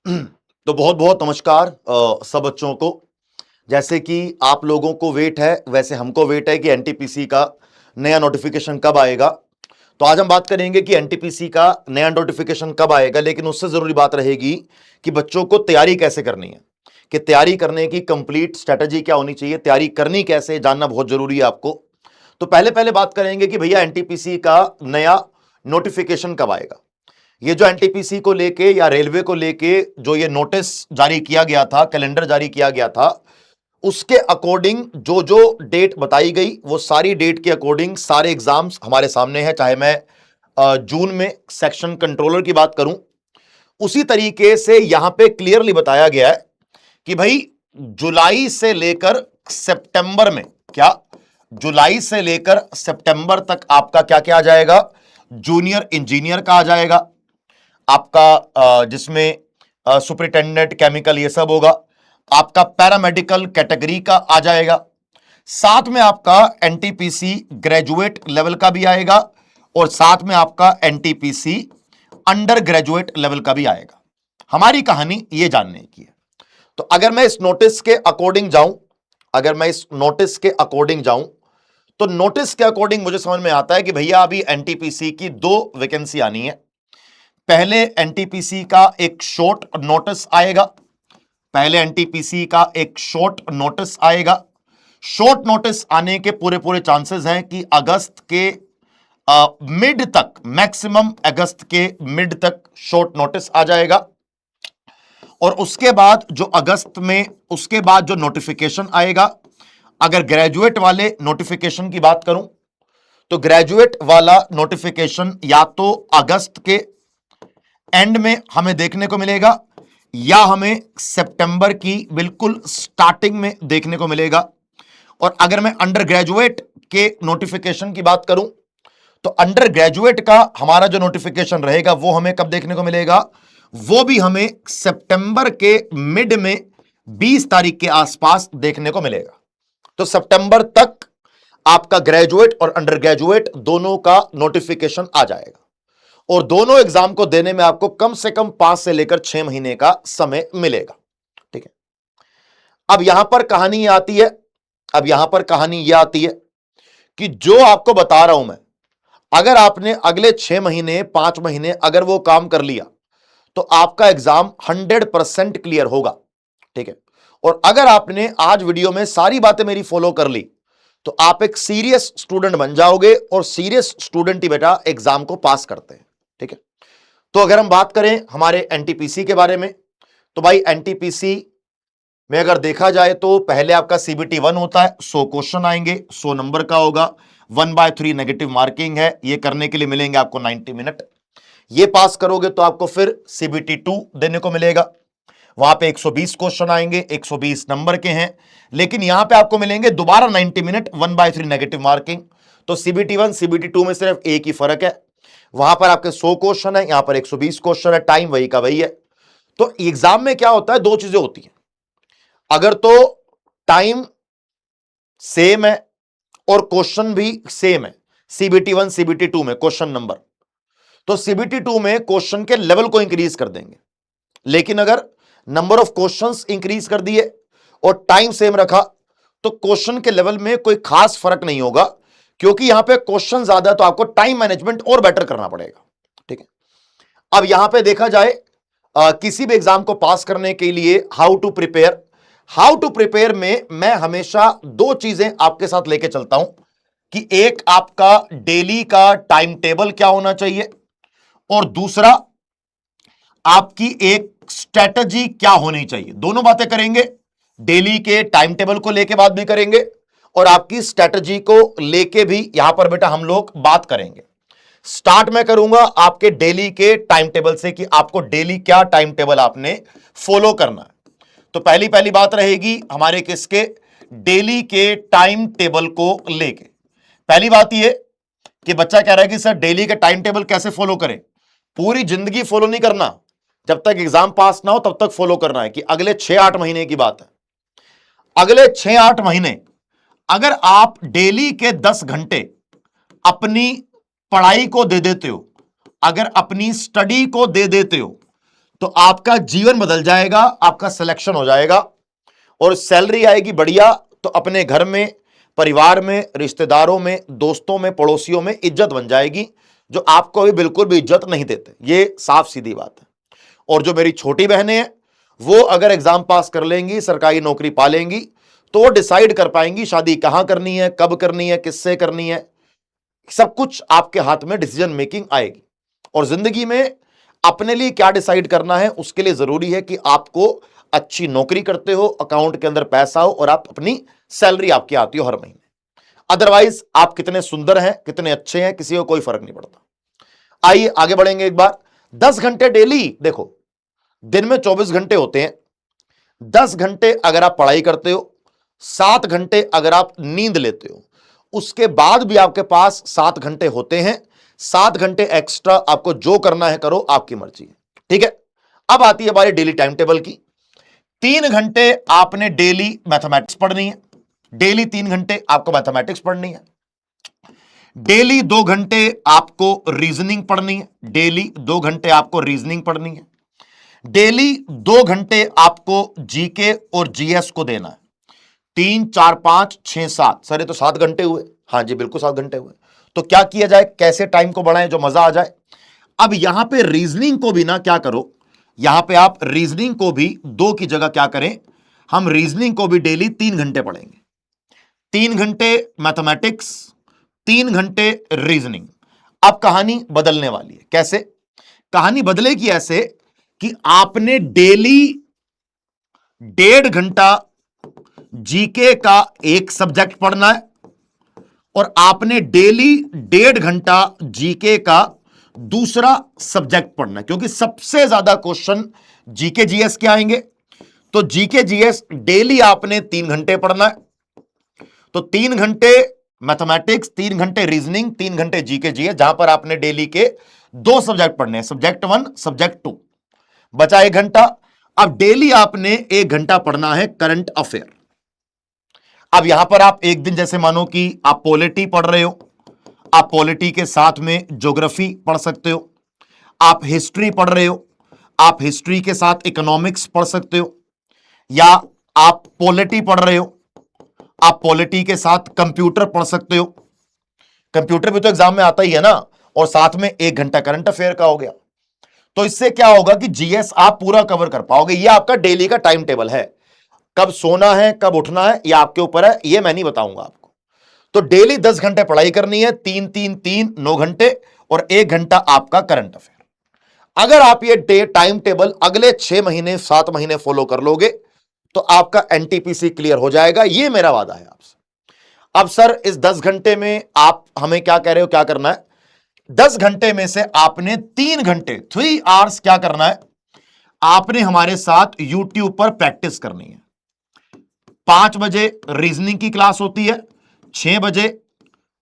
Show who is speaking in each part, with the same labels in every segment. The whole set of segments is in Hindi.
Speaker 1: तो बहुत बहुत नमस्कार सब बच्चों को। जैसे कि आप लोगों को वेट है, वैसे हमको वेट है कि एनटीपीसी का नया नोटिफिकेशन कब आएगा। तो आज हम बात करेंगे कि एनटीपीसी का नया नोटिफिकेशन कब आएगा, लेकिन उससे जरूरी बात रहेगी कि बच्चों को तैयारी कैसे करनी है, कि तैयारी करने की कंप्लीट स्ट्रेटजी क्या होनी चाहिए, तैयारी करनी कैसे, जानना बहुत जरूरी है आपको। तो पहले पहले बात करेंगे कि भैया एनटीपीसी का नया नोटिफिकेशन कब आएगा। ये जो एनटीपीसी को लेके या रेलवे को लेके जो ये नोटिस जारी किया गया था, कैलेंडर जारी किया गया था, उसके अकॉर्डिंग जो जो डेट बताई गई वो सारी डेट के अकॉर्डिंग सारे एग्जाम्स हमारे सामने हैं। चाहे मैं जून में सेक्शन कंट्रोलर की बात करूं, उसी तरीके से यहां पे क्लियरली बताया गया है कि भाई जुलाई से लेकर सितंबर में, क्या जुलाई से लेकर सितंबर तक आपका क्या क्या आ जाएगा, जूनियर इंजीनियर का आ जाएगा आपका, जिसमें सुपरिटेंडेंट केमिकल ये सब होगा। आपका पैरामेडिकल कैटेगरी का आ जाएगा, साथ में आपका एनटीपीसी ग्रेजुएट लेवल का भी आएगा और साथ में आपका एनटीपीसी अंडर ग्रेजुएट लेवल का भी आएगा। हमारी कहानी ये जानने की है। तो अगर मैं इस नोटिस के अकॉर्डिंग जाऊं, तो नोटिस के अकॉर्डिंग मुझे समझ में आता है कि भैया अभी एनटीपीसी की 2 वैकेंसी आनी है। पहले एनटीपीसी का एक शॉर्ट नोटिस आएगा, शॉर्ट नोटिस आने के पूरे पूरे चांसेस हैं कि अगस्त के मिड तक, मैक्सिमम अगस्त के मिड तक शॉर्ट नोटिस आ जाएगा। और उसके बाद जो नोटिफिकेशन आएगा, अगर ग्रेजुएट वाले नोटिफिकेशन की बात करूं तो ग्रेजुएट वाला नोटिफिकेशन या तो अगस्त के एंड में हमें देखने को मिलेगा या हमें सितंबर की बिल्कुल स्टार्टिंग में देखने को मिलेगा। और अगर मैं अंडर ग्रेजुएट के नोटिफिकेशन की बात करूं तो अंडर ग्रेजुएट का हमारा जो नोटिफिकेशन रहेगा वो हमें कब देखने को मिलेगा, वो भी हमें सितंबर के मिड में 20 तारीख के आसपास देखने को मिलेगा। तो सितंबर तक आपका ग्रेजुएट और अंडर ग्रेजुएट दोनों का नोटिफिकेशन आ जाएगा और दोनों एग्जाम को देने में आपको कम से कम 5 से लेकर 6 महीने का समय मिलेगा। ठीक है, अब यहां पर कहानी यह आती है कि जो आपको बता रहा हूं मैं, अगर आपने अगले 6 महीने 5 महीने अगर वो काम कर लिया तो आपका एग्जाम 100% क्लियर होगा। ठीक है, और अगर आपने आज वीडियो में सारी बातें मेरी फॉलो कर ली तो आप एक सीरियस स्टूडेंट बन जाओगे और सीरियस स्टूडेंट ही बेटा एग्जाम को पास करते हैं। ठीक है, तो अगर हम बात करें हमारे एनटीपीसी के बारे में, तो भाई एनटीपीसी में अगर देखा जाए तो पहले आपका सीबीटी 1 होता है, 100 क्वेश्चन आएंगे, 100 नंबर का होगा, 1/3 नेगेटिव मार्किंग है। ये करने के लिए मिलेंगे आपको 90 मिनट। ये पास करोगे तो आपको फिर सीबीटी 2 देने को मिलेगा, वहां पे 120 क्वेश्चन आएंगे, 120 नंबर के हैं, लेकिन यहां पे आपको मिलेंगे दोबारा 90 मिनट, 1/3 नेगेटिव मार्किंग। तो सीबीटी 1 सीबीटी 2 में सिर्फ एक ही फर्क है, वहां पर आपके 100 क्वेश्चन है, यहां पर 120 क्वेश्चन है, टाइम वही का वही है। तो एग्जाम में क्या होता है, 2 चीजें होती हैं, अगर तो टाइम सेम है और क्वेश्चन भी सेम है, सीबीटी 1 सीबीटी 2 में क्वेश्चन नंबर, तो सीबीटी 2 में क्वेश्चन के लेवल को इंक्रीज कर देंगे, लेकिन अगर नंबर ऑफ क्वेश्चंस इंक्रीज कर दिए और टाइम सेम रखा तो क्वेश्चन के लेवल में कोई खास फर्क नहीं होगा, क्योंकि यहां पे क्वेश्चन ज्यादा है तो आपको टाइम मैनेजमेंट और बेटर करना पड़ेगा। ठीक है, अब यहां पे देखा जाए किसी भी एग्जाम को पास करने के लिए हाउ टू प्रिपेयर में मैं हमेशा 2 चीजें आपके साथ लेके चलता हूं कि एक आपका डेली का टाइम टेबल क्या होना चाहिए और दूसरा आपकी एक स्ट्रेटजी क्या होनी चाहिए। दोनों बातें करेंगे, डेली के टाइम टेबल को लेके बात भी करेंगे और आपकी स्ट्रेटजी को लेके भी यहां पर बेटा हम लोग बात करेंगे। स्टार्ट मैं करूंगा आपके डेली के टाइम टेबल से कि आपको डेली क्या टाइम टेबल आपने फॉलो करना है। तो पहली पहली बात रहेगी हमारे किसके, डेली के टाइम टेबल को लेके। पहली बात यह कि बच्चा कह रहा है कि सर डेली का टाइम टेबल कैसे फॉलो करें। पूरी जिंदगी फॉलो नहीं करना, जब तक एग्जाम पास ना हो तब तक फॉलो करना है कि अगले 6-8 महीने की बात है, अगले 6-8 महीने अगर आप डेली के 10 घंटे अपनी पढ़ाई को दे देते हो, अगर अपनी स्टडी को दे देते हो तो आपका जीवन बदल जाएगा, आपका सिलेक्शन हो जाएगा और सैलरी आएगी बढ़िया। तो अपने घर में, परिवार में, रिश्तेदारों में, दोस्तों में, पड़ोसियों में इज्जत बन जाएगी, जो आपको भी बिल्कुल भी इज्जत नहीं देते। ये साफ सीधी बात है। और जो मेरी छोटी बहनें हैं, वो अगर एग्जाम पास कर लेंगी, सरकारी नौकरी पा लेंगी, तो वो डिसाइड कर पाएंगी शादी कहां करनी है, कब करनी है, किससे करनी है। सब कुछ आपके हाथ में डिसीजन मेकिंग आएगी। और जिंदगी में अपने लिए क्या डिसाइड करना है, उसके लिए जरूरी है कि आपको अच्छी नौकरी करते हो, अकाउंट के अंदर पैसा हो और आप अपनी सैलरी आपकी आती हो हर महीने। अदरवाइज आप कितने सुंदर हैं, कितने अच्छे हैं, किसी को कोई फर्क नहीं पड़ता। आइए आगे बढ़ेंगे एक बार। 10 घंटे डेली, देखो दिन में 24 घंटे होते हैं। 10 घंटे अगर आप पढ़ाई करते हो, 7 घंटे अगर आप नींद लेते हो, उसके बाद भी आपके पास 7 घंटे होते हैं। 7 घंटे एक्स्ट्रा आपको जो करना है करो, आपकी मर्जी है। ठीक है, अब आती है हमारी डेली टाइम टेबल की। 3 घंटे आपने डेली मैथमेटिक्स पढ़नी है। डेली 3 घंटे आपको मैथमेटिक्स पढ़नी है। डेली 2 घंटे आपको रीजनिंग पढ़नी है। डेली 2 घंटे आपको रीजनिंग पढ़नी है। डेली 2 घंटे आपको जीके और जीएस को देना है। 3, 4, 5, 6, 7, सर ये तो 7 घंटे हुए। हाँ जी बिल्कुल 7 घंटे हुए। तो क्या किया जाए, कैसे टाइम को बढ़ाएं जो मजा आ जाए। अब यहां पे रीजनिंग को भी ना क्या करो, यहां पे आप रीजनिंग को भी 2 की जगह क्या करें, हम रीजनिंग को भी डेली 3 घंटे पढ़ेंगे। 3 घंटे मैथमेटिक्स, 3 घंटे रीजनिंग। अब कहानी बदलने वाली है। कैसे कहानी बदलेगी? ऐसे कि आपने डेली 1.5 घंटा जीके का एक सब्जेक्ट पढ़ना है और आपने डेली 1.5 घंटा जीके का दूसरा सब्जेक्ट पढ़ना है। क्योंकि सबसे ज्यादा क्वेश्चन जीके जीएस के आएंगे। तो जीके जीएस डेली आपने 3 घंटे पढ़ना है। तो 3 घंटे मैथमेटिक्स, 3 घंटे रीजनिंग, 3 घंटे जीके जीएस, जहां पर आपने डेली के 2 सब्जेक्ट पढ़ने हैं, सब्जेक्ट 1, सब्जेक्ट 2। बचा 1 घंटा। अब डेली आपने 1 घंटा पढ़ना है करंट अफेयर। अब यहां पर आप एक दिन जैसे मानो कि आप पॉलिटी पढ़ रहे हो, आप पॉलिटी के साथ में ज्योग्राफी पढ़ सकते हो। आप हिस्ट्री पढ़ रहे हो, आप हिस्ट्री के साथ इकोनॉमिक्स पढ़ सकते हो। या आप पॉलिटी पढ़ रहे हो, आप पॉलिटी के साथ कंप्यूटर पढ़ सकते हो। कंप्यूटर भी तो एग्जाम में आता ही है ना। और साथ में 1 घंटा करंट अफेयर का हो गया। तो इससे क्या होगा कि जीएस आप पूरा कवर कर पाओगे। ये आपका डेली का टाइम टेबल है। कब सोना है, कब उठना है, ये आपके ऊपर है, ये मैं नहीं बताऊंगा आपको। तो डेली 10 घंटे पढ़ाई करनी है, 3, 3, 3, 9 घंटे, और 1 घंटा आपका करंट अफेयर। अगर आप ये टाइम टेबल अगले 6 महीने 7 महीने फॉलो कर लोगे तो आपका एनटीपीसी क्लियर हो जाएगा। ये मेरा वादा है आपसे। अब सर इस 10 घंटे में आप हमें क्या कह रहे हो, क्या करना है? 10 घंटे में से आपने 3 घंटे 3 आवर्स क्या करना है, आपने हमारे साथ यूट्यूब पर प्रैक्टिस करनी है। 5 बजे रीजनिंग की क्लास होती है, 6 बजे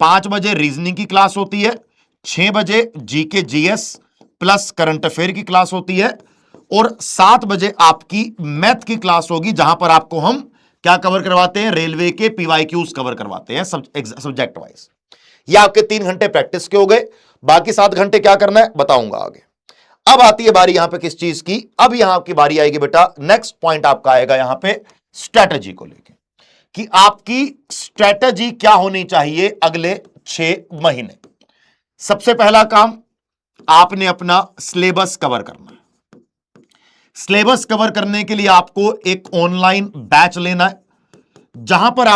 Speaker 1: 5 बजे रीजनिंग की क्लास होती है, 6 बजे GK GS plus current affair की क्लास होती है, और 7 बजे आपकी मैथ की क्लास होगी, जहां पर आपको हम क्या कवर करवाते हैं, रेलवे के पीवाईक्यूज कवर करवाते हैं सब्जेक्ट वाइज। ये आपके 3 घंटे प्रैक्टिस के हो गए। बाकी 7 घंटे क्या करना है बताऊंगा आगे। अब आती है बारी यहां पे किस चीज की, अब यहां आपकी बारी आएगी बेटा, नेक्स्ट पॉइंट आपका आएगा यहां पे स्ट्रेटजी को लेके, कि आपकी स्ट्रेटजी क्या होनी चाहिए अगले 6 महीने। सबसे पहला काम, आपने अपना सिलेबस कवर करना है। सिलेबस कवर करने के लिए आपको एक ऑनलाइन बैच लेना है, जहां पर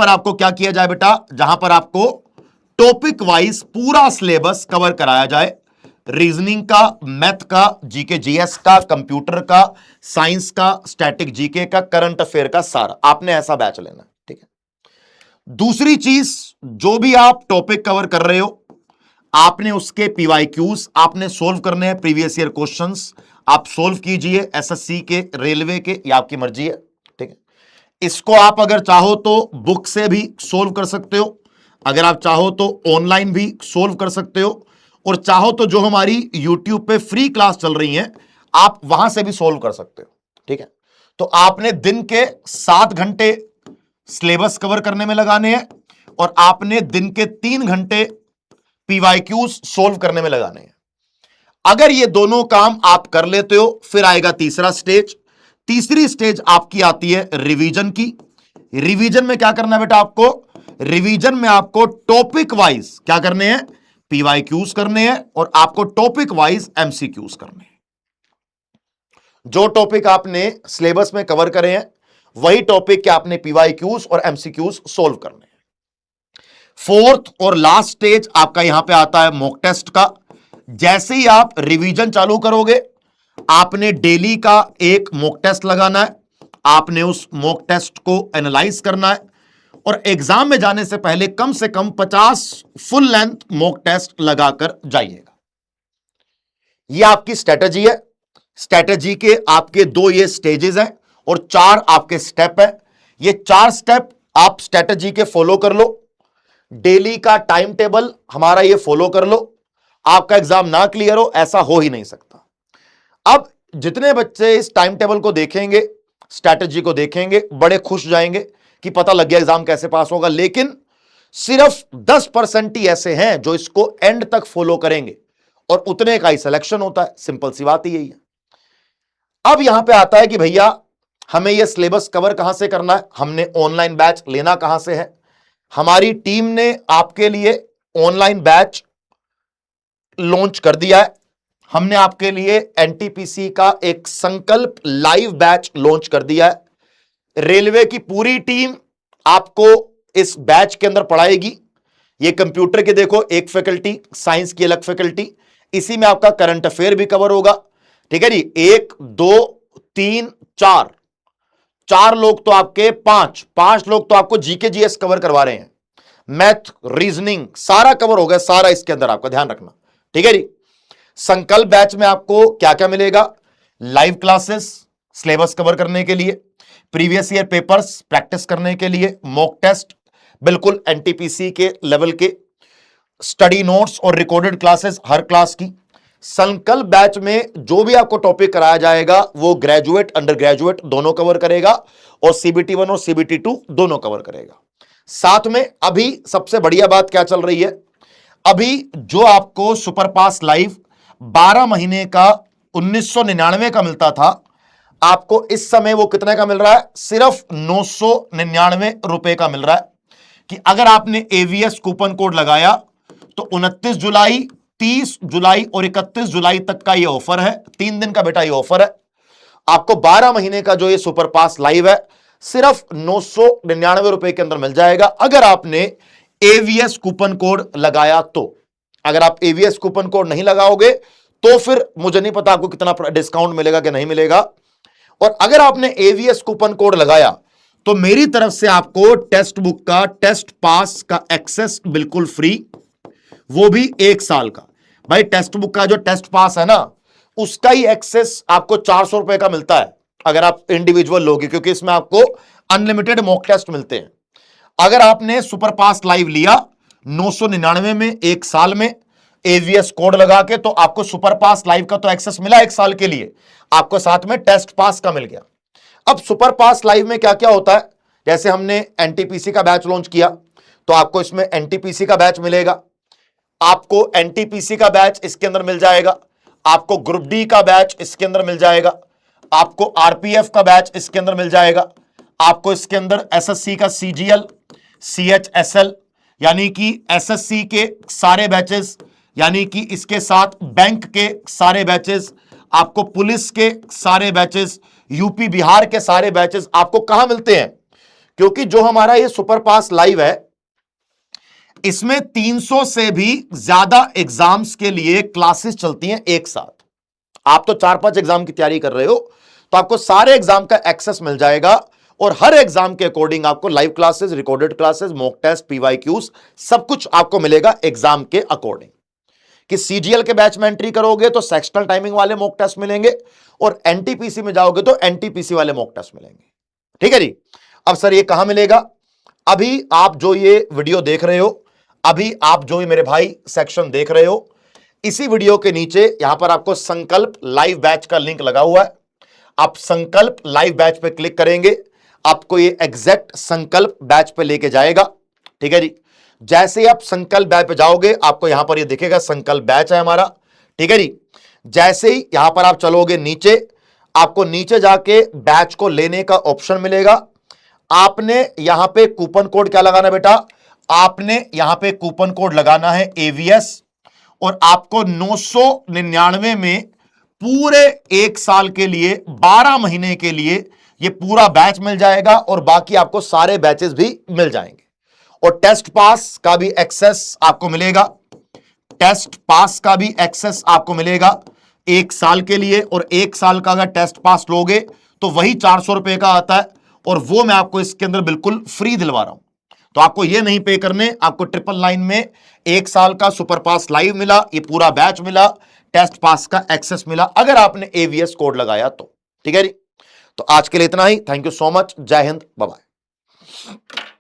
Speaker 1: आपको क्या किया जाए बेटा, जहां पर आपको टॉपिक वाइज पूरा सिलेबस कवर कराया जाए। रीजनिंग का, मैथ का, जीके जीएस का, कंप्यूटर का, साइंस का, स्टैटिक जीके का, करंट अफेयर का, सारा आपने ऐसा बैच लेना है। ठीक है। दूसरी चीज, जो भी आप टॉपिक कवर कर रहे हो, आपने उसके पीवाईक्यूज आपने सोल्व करने हैं। प्रीवियस ईयर क्वेश्चंस आप सोल्व कीजिए, एसएससी के, रेलवे के, ये आपकी मर्जी है। ठीक है। इसको आप अगर चाहो तो बुक से भी सोल्व कर सकते हो, अगर आप चाहो तो ऑनलाइन भी सोल्व कर सकते हो, और चाहो तो जो हमारी यूट्यूब पे फ्री क्लास चल रही हैं आप वहां से भी सोल्व कर सकते हो। ठीक है। तो आपने दिन के 7 घंटे सिलेबस कवर करने में लगाने हैं, और आपने दिन के 3 घंटे पीवाईक्यूज सोल्व करने में लगाने हैं। अगर ये दोनों काम आप कर लेते हो फिर आएगा तीसरा स्टेज। तीसरी स्टेज आपकी आती है रिवीजन की। रिवीजन में क्या करना है बेटा आपको? रिवीजन में आपको टॉपिक वाइज क्या करने हैं? पीवाईक्यूज करने हैं और आपको टॉपिक वाइज एमसीक्यूज करने हैं। जो टॉपिक आपने सिलेबस में कवर करे हैं वही टॉपिक के आपने पीवाईक्यूज और एमसीक्यूज सोल्व करने हैं। फोर्थ और लास्ट स्टेज आपका यहां पे आता है मॉक टेस्ट का। जैसे ही आप रिवीजन चालू करोगे आपने डेली का एक मॉक टेस्ट लगाना है, आपने उस मॉक टेस्ट को एनालाइज करना है और एग्जाम में जाने से पहले कम से कम 50 फुल लेंथ मॉक टेस्ट लगाकर जाइएगा। यह आपकी स्ट्रेटजी है। स्ट्रेटजी के आपके 2 ये स्टेजेस हैं और 4 आपके स्टेप है। ये 4 स्टेप आप स्ट्रेटजी के फॉलो कर लो। डेली का टाइम टेबल हमारा ये फॉलो कर लो। आपका एग्जाम ना क्लियर हो ऐसा हो ही नहीं सकता। अब जितने बच्चे इस टाइम टेबल को देखेंगे, स्ट्रैटेजी को देखेंगे, बड़े खुश जाएंगे कि पता लग गया एग्जाम कैसे पास होगा। लेकिन सिर्फ 10% ही ऐसे हैं जो इसको एंड तक फॉलो करेंगे और उतने का ही सिलेक्शन होता है। सिंपल सी बात ही यही है। अब यहां पे आता है कि भैया हमें यह सिलेबस कवर कहां से करना है, हमने ऑनलाइन बैच लेना कहां से है। हमारी टीम ने आपके लिए ऑनलाइन बैच लॉन्च कर दिया है। हमने आपके लिए एनटीपीसी का एक संकल्प लाइव बैच लॉन्च कर दिया है। रेलवे की पूरी टीम आपको इस बैच के अंदर पढ़ाएगी। ये कंप्यूटर के देखो एक फैकल्टी, साइंस की अलग फैकल्टी, इसी में आपका करंट अफेयर भी कवर होगा। ठीक है जी। 1 2 3 4 4 लोग तो आपके, 5 लोग तो आपको जीके जीएस कवर करवा रहे हैं। मैथ, रीजनिंग सारा कवर हो गया, सारा इसके अंदर आपका ध्यान रखना। ठीक है जी। संकल्प बैच में आपको क्या क्या मिलेगा? लाइव क्लासेस सिलेबस कवर करने के लिए, प्रीवियस ईयर पेपर्स प्रैक्टिस करने के लिए, मॉक टेस्ट बिल्कुल एनटीपीसी के लेवल के, स्टडी नोट्स और रिकॉर्डेड क्लासेस हर क्लास की। संकल्प बैच में जो भी आपको टॉपिक कराया जाएगा वो ग्रेजुएट, अंडर ग्रेजुएट दोनों कवर करेगा और CBT 1 और CBT 2 दोनों कवर करेगा। साथ में अभी सबसे बढ़िया बात क्या चल रही है, अभी जो आपको सुपर पास लाइव 12 महीने का 1999 का मिलता था, आपको इस समय वो कितने का मिल रहा है? सिर्फ 999 रुपए का मिल रहा है। कि अगर आपने AVS कूपन कोड लगाया तो 29 जुलाई, 30 जुलाई और 31 जुलाई तक का ये ऑफर है। 3 दिन का बेटा ये ऑफर है। आपको 12 महीने का जो ये सुपर पास लाइव है सिर्फ 999 रुपए के अंदर मिल जाएगा अगर आपने AVS कूपन कोड लगाया तो। अगर आप AVS कूपन कोड नहीं लगाओगे तो फिर मुझे नहीं पता आपको कितना डिस्काउंट मिलेगा कि नहीं मिलेगा। और अगर आपने AVS कूपन कोड लगाया तो मेरी तरफ से आपको टेक्स्ट बुक का टेस्ट पास का एक्सेस बिल्कुल फ्री, वो भी 1 साल का। भाई टेक्स्ट बुक का जो टेस्ट पास है ना उसका ही एक्सेस आपको 400 रुपए का मिलता है अगर आप इंडिविजुअल लोगे, क्योंकि इसमें आपको अनलिमिटेड मॉक टेस्ट मिलते हैं। अगर आपने सुपर पास लाइव लिया 999 में 1 साल में AVS कोड लगा के, तो आपको सुपर पास लाइव का तो एक्सेस मिला 1 साल के लिए, आपको साथ में टेस्ट पास का मिल गया। अब सुपर पास लाइव में क्या क्या होता है, जैसे हमने एनटीपीसी का बैच लॉन्च किया तो आपको इसमें एनटीपीसी का बैच मिलेगा, आपको एनटीपीसी का बैच इसके अंदर मिल जाएगा, आपको ग्रुप डी का बैच इसके अंदर मिल जाएगा, आपको आरपीएफ का बैच इसके अंदर मिल जाएगा, आपको इसके अंदर एसएससी का CGL, CHSL यानी कि एसएससी के सारे बैचेस, यानी कि इसके साथ बैंक के सारे बैचेस, आपको पुलिस के सारे बैचेस, यूपी बिहार के सारे बैचेस आपको कहां मिलते हैं? क्योंकि जो हमारा ये सुपर पास लाइव है इसमें 300 से भी ज्यादा एग्जाम्स के लिए क्लासेस चलती हैं एक साथ। आप तो 4-5 एग्जाम की तैयारी कर रहे हो तो आपको सारे एग्जाम का एक्सेस मिल जाएगा और हर एग्जाम के अकॉर्डिंग आपको live classes, recorded classes, mock test, PYQs सब कुछ आपको मिलेगा एग्जाम के अकॉर्डिंग। कि CGL के बैच में एंट्री करोगे तो सेक्शनल टाइमिंग वाले मॉक टेस्ट मिलेंगे और एनटीपीसी में जाओगे तो एनटीपीसी वाले मॉक टेस्ट मिलेंगे। ठीक है जी। अब सर ये कहां मिलेगा? अभी आप जो ये वीडियो देख रहे हो, अभी आप जो ये मेरे भाई सेक्शन देख रहे हो, इसी वीडियो के नीचे यहां पर आपको संकल्प लाइव बैच का लिंक लगा हुआ है। आप संकल्प लाइव बैच पे क्लिक करेंगे, आपको ये एग्जैक्ट संकल्प बैच पे लेके जाएगा। ठीक है जी। जैसे ही आप संकल्प बैच पे जाओगे आपको यहां पर ये दिखेगा संकल्प बैच है हमारा। ठीक है जी। जैसे ही यहां पर आप चलोगे नीचे, आपको नीचे जाके बैच को लेने का ऑप्शन मिलेगा। आपने यहां पे कूपन कोड क्या लगाना बेटा, आपने यहां पे कूपन कोड लगाना है एवीएस, और आपको 999 में पूरे 1 साल के लिए 12 महीने के लिए ये पूरा बैच मिल जाएगा, और बाकी आपको सारे बैचेस भी मिल जाएंगे। और टेस्ट पास का भी एक्सेस आपको मिलेगा, टेस्ट पास का भी एक्सेस आपको मिलेगा 1 साल के लिए। और 1 साल का अगर टेस्ट पास लोगे तो वही 400 रुपए का आता है, और वो मैं आपको इसके अंदर बिल्कुल फ्री दिलवा रहा हूं। तो आपको ये नहीं पे करने, आपको 999 में 1 साल का सुपर पास लाइव मिला, ये पूरा बैच मिला, टेस्ट पास का एक्सेस मिला, अगर आपने एवीएस कोड लगाया तो। ठीक है जी, तो आज के लिए इतना ही। थैंक यू सो मच, जय हिंद, बाय बाय।